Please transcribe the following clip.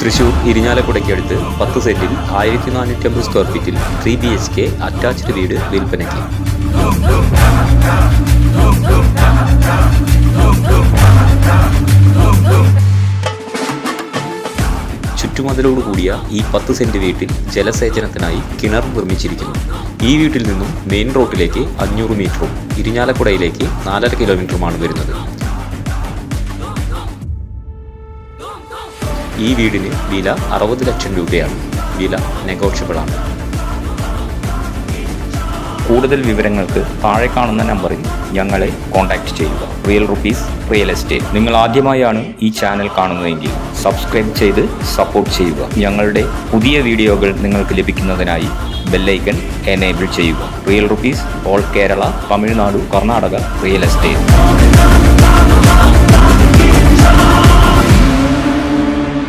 തൃശൂർ ഇരിഞ്ഞാലക്കുടയ്ക്കടുത്ത് 10 സെന്റിൽ 1450 സ്ക്വയർ ഫീറ്റിൽ 3 BHK attached വീട് വിൽപ്പനയ്ക്ക്. ചുറ്റുമതിലോട് കൂടിയ ഈ 10 സെന്റ് വീട്ടിൽ ജലസേചനത്തിനായി കിണർ നിർമ്മിച്ചിരിക്കുന്നു. ഈ വീട്ടിൽ നിന്നും മെയിൻ റോഡിലേക്ക് 500 മീറ്ററും ഇരിഞ്ഞാലക്കുടയിലേക്ക് 4.5 കിലോമീറ്ററുമാണ് വരുന്നത്. ഈ വീടിന് വില 60 ലക്ഷം രൂപയാണ്. വില നെഗോഷ്യബിൾ ആണ്. കൂടുതൽ വിവരങ്ങൾക്ക് താഴെ കാണുന്ന നമ്പറിൽ ഞങ്ങളെ കോൺടാക്റ്റ് ചെയ്യുക. Real rupees real estate. നിങ്ങൾ ആദ്യമായാണ് ഈ ചാനൽ കാണുന്നതെങ്കിൽ സബ്സ്ക്രൈബ് ചെയ്ത് സപ്പോർട്ട് ചെയ്യുക. ഞങ്ങളുടെ പുതിയ വീഡിയോകൾ നിങ്ങൾക്ക് ലഭിക്കുന്നതിനായി ബെല്ലൈക്കൺ എനേബിൾ ചെയ്യുക. Real rupees all Kerala, Tamil Nadu, Karnataka real estate.